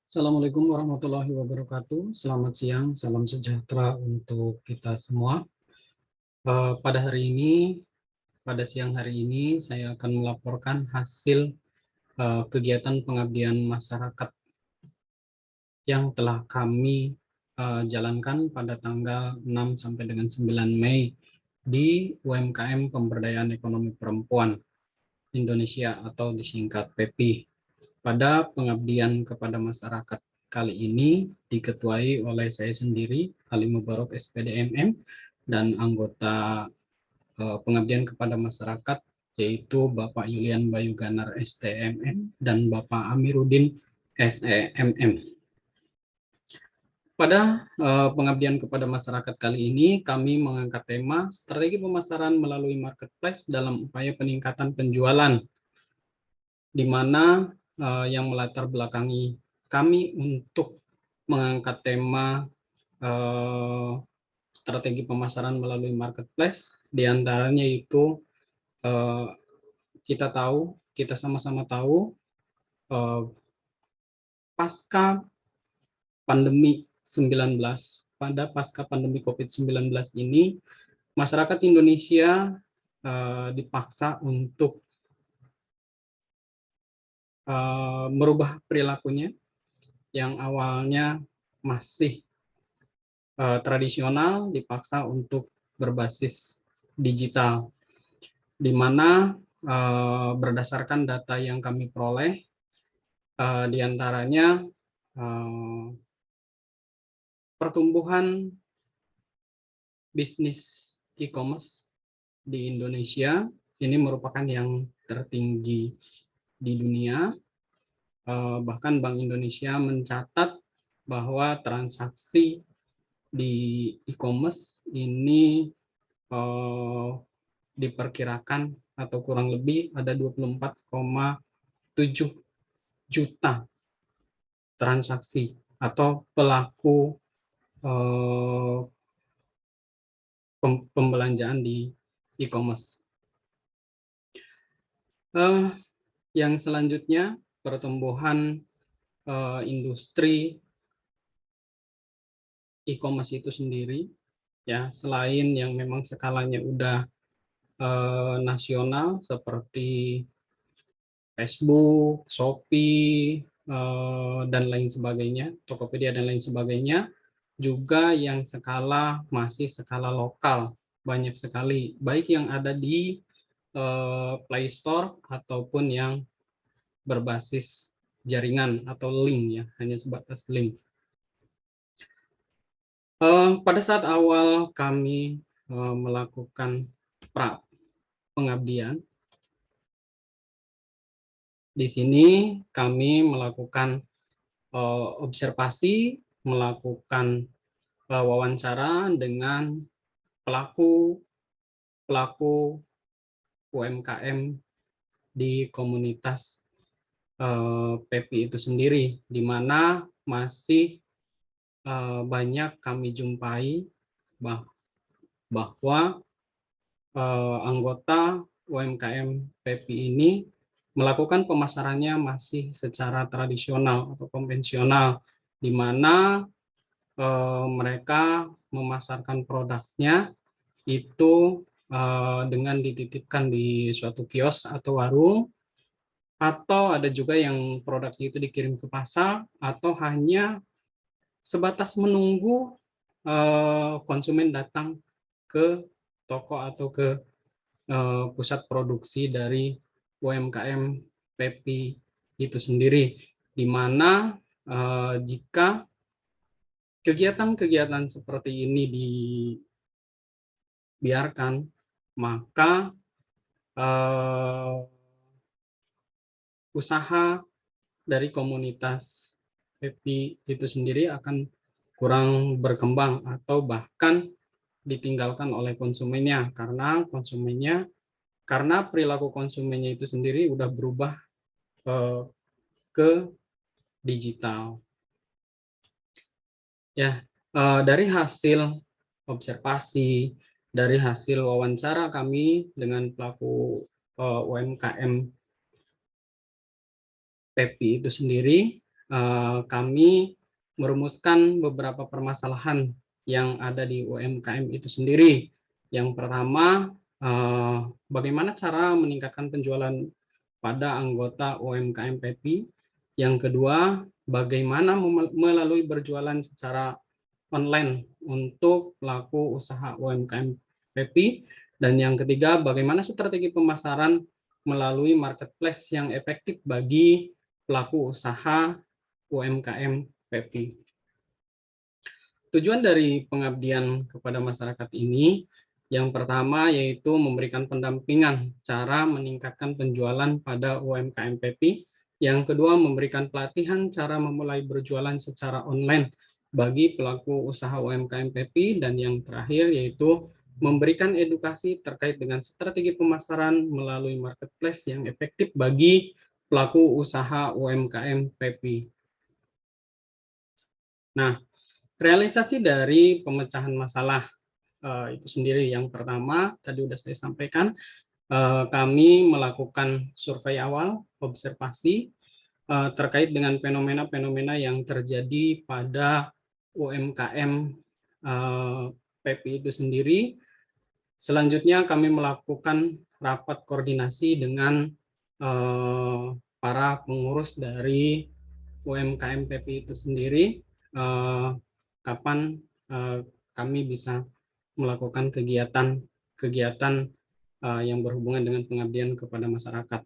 Assalamualaikum warahmatullahi wabarakatuh. Selamat siang, salam sejahtera untuk kita semua. Pada hari ini, pada siang hari ini, saya akan melaporkan hasil kegiatan pengabdian masyarakat yang telah kami jalankan pada tanggal 6 sampai dengan 9 Mei di UMKM Pemberdayaan Ekonomi Perempuan Indonesia atau disingkat PEPI. Pada pengabdian kepada masyarakat kali ini diketuai oleh saya sendiri, Ali Mubarok SPD MM, dan anggota pengabdian kepada masyarakat yaitu Bapak Yulian Bayu Ganar STMM dan Bapak Amiruddin SEMM. Pada pengabdian kepada masyarakat kali ini, kami mengangkat tema strategi pemasaran melalui marketplace dalam upaya peningkatan penjualan, di mana yang melatar belakangi kami untuk mengangkat tema strategi pemasaran melalui marketplace, diantaranya itu kita sama-sama tahu pasca pandemi 19, pada pasca pandemi COVID-19 ini, masyarakat Indonesia dipaksa untuk merubah perilakunya yang awalnya masih tradisional, dipaksa untuk berbasis digital, di mana berdasarkan data yang kami peroleh, diantaranya pertumbuhan bisnis e-commerce di Indonesia ini merupakan yang tertinggi di dunia. Bahkan Bank Indonesia mencatat bahwa transaksi di e-commerce ini diperkirakan atau kurang lebih ada 24,7 juta transaksi atau pelaku pembelanjaan di e-commerce. Yang selanjutnya, pertumbuhan industri e-commerce itu sendiri, ya, selain yang memang skalanya udah nasional seperti Facebook, Shopee, dan lain sebagainya, Tokopedia dan lain sebagainya, juga yang masih skala lokal, banyak sekali, baik yang ada di Play Store ataupun yang berbasis jaringan atau link, ya, hanya sebatas link. Pada saat awal kami melakukan pengabdian, di sini kami melakukan observasi, melakukan wawancara dengan pelaku UMKM di komunitas PEPI itu sendiri, di mana masih banyak kami jumpai bahwa anggota UMKM PEPI ini melakukan pemasarannya masih secara tradisional atau konvensional, di mana mereka memasarkan produknya itu dengan dititipkan di suatu kios atau warung, atau ada juga yang produknya itu dikirim ke pasar, atau hanya sebatas menunggu konsumen datang ke toko atau ke pusat produksi dari UMKM PEPI itu sendiri, di mana jika kegiatan-kegiatan seperti ini dibiarkan, maka usaha dari komunitas PEPI itu sendiri akan kurang berkembang atau bahkan ditinggalkan oleh konsumennya, karena perilaku konsumennya itu sendiri udah berubah ke digital. Ya, dari hasil observasi, dari hasil wawancara kami dengan pelaku UMKM PEPI itu sendiri, kami merumuskan beberapa permasalahan yang ada di UMKM itu sendiri. Yang pertama, bagaimana cara meningkatkan penjualan pada anggota UMKM PEPI. Yang kedua, bagaimana melalui berjualan secara online untuk pelaku usaha UMKM PEPI. Dan yang ketiga, bagaimana strategi pemasaran melalui marketplace yang efektif bagi pelaku usaha UMKM PEPI. Tujuan dari pengabdian kepada masyarakat ini yang pertama yaitu memberikan pendampingan cara meningkatkan penjualan pada UMKM PEPI. Yang kedua, memberikan pelatihan cara memulai berjualan secara online bagi pelaku usaha UMKM PEPI. Dan yang terakhir yaitu memberikan edukasi terkait dengan strategi pemasaran melalui marketplace yang efektif bagi pelaku usaha UMKM PEPI. Nah, realisasi dari pemecahan masalah itu sendiri yang pertama tadi sudah saya sampaikan, kami melakukan survei awal, observasi terkait dengan fenomena-fenomena yang terjadi pada UMKM PEPI itu sendiri. Selanjutnya kami melakukan rapat koordinasi dengan para pengurus dari UMKM PEPI itu sendiri, kapan kami bisa melakukan kegiatan yang berhubungan dengan pengabdian kepada masyarakat.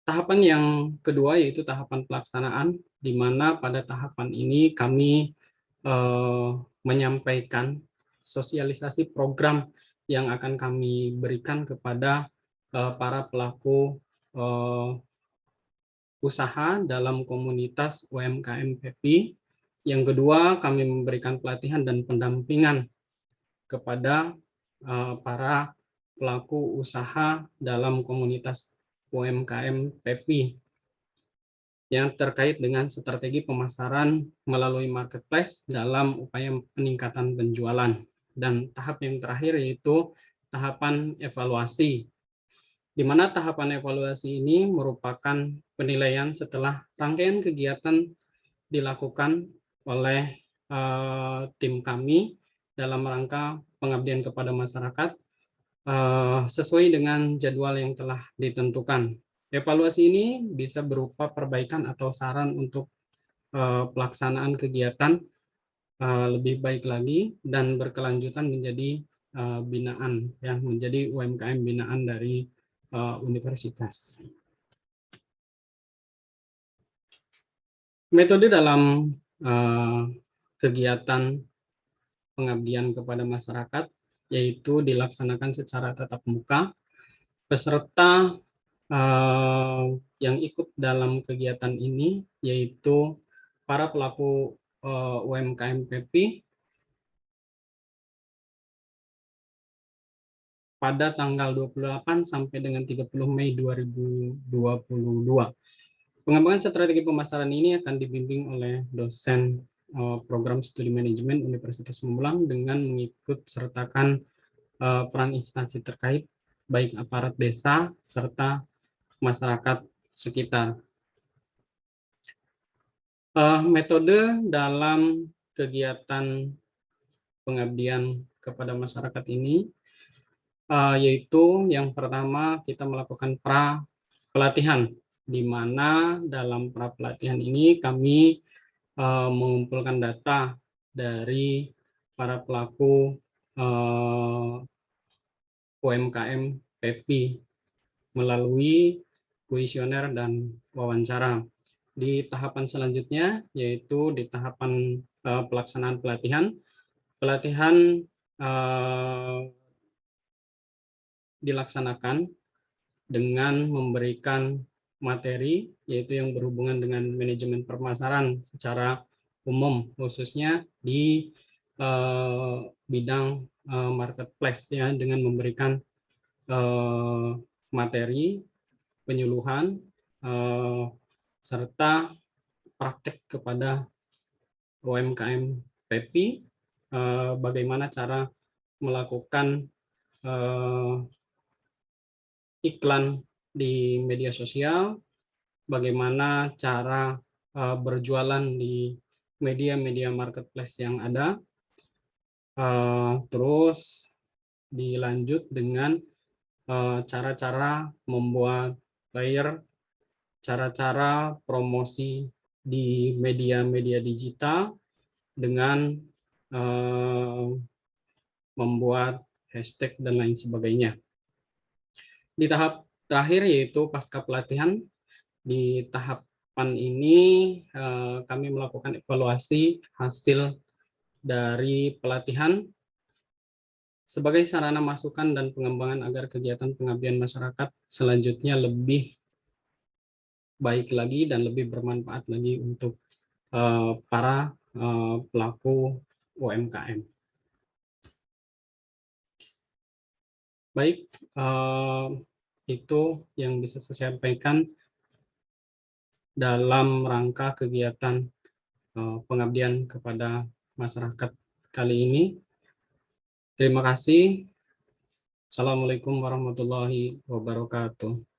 Tahapan yang kedua yaitu tahapan pelaksanaan, di mana pada tahapan ini kami menyampaikan sosialisasi program yang akan kami berikan kepada para pelaku usaha dalam komunitas UMKM PEPI. Yang kedua, kami memberikan pelatihan dan pendampingan kepada para pelaku usaha dalam komunitas UMKM PEPI yang terkait dengan strategi pemasaran melalui marketplace dalam upaya peningkatan penjualan. Dan tahap yang terakhir yaitu tahapan evaluasi, di mana tahapan evaluasi ini merupakan penilaian setelah rangkaian kegiatan dilakukan oleh tim kami dalam rangka pengabdian kepada masyarakat sesuai dengan jadwal yang telah ditentukan. Evaluasi ini bisa berupa perbaikan atau saran untuk pelaksanaan kegiatan lebih baik lagi dan berkelanjutan menjadi binaan, ya, menjadi UMKM binaan dari universitas. Metode dalam kegiatan pengabdian kepada masyarakat yaitu dilaksanakan secara tatap muka. Peserta yang ikut dalam kegiatan ini yaitu para pelaku UMKM PEPI pada tanggal 28 sampai dengan 30 Mei 2022. Pengembangan strategi pemasaran ini akan dibimbing oleh dosen program studi manajemen Universitas Mamulang dengan mengikut sertakan peran instansi terkait, baik aparat desa serta masyarakat sekitar. Metode dalam kegiatan pengabdian kepada masyarakat ini yaitu yang pertama kita melakukan pra-pelatihan, di mana dalam pra-pelatihan ini kami mengumpulkan data dari para pelaku UMKM PEPI melalui kuesioner dan wawancara. Di tahapan selanjutnya yaitu di tahapan pelaksanaan pelatihan. Pelatihan dilaksanakan dengan memberikan materi yaitu yang berhubungan dengan manajemen pemasaran secara umum, khususnya di bidang marketplace, ya, dengan memberikan materi penyuluhan serta praktek kepada UMKM PEPI, bagaimana cara melakukan iklan di media sosial, bagaimana cara berjualan di media-media marketplace yang ada. Terus dilanjut dengan cara-cara membuat player, cara-cara promosi di media-media digital dengan membuat hashtag dan lain sebagainya. Di tahap terakhir yaitu pasca pelatihan, di tahapan ini kami melakukan evaluasi hasil dari pelatihan sebagai sarana masukan dan pengembangan agar kegiatan pengabdian masyarakat selanjutnya lebih baik lagi dan lebih bermanfaat lagi untuk para pelaku UMKM. Baik, itu yang bisa saya sampaikan dalam rangka kegiatan pengabdian kepada masyarakat kali ini. Terima kasih. Assalamualaikum warahmatullahi wabarakatuh.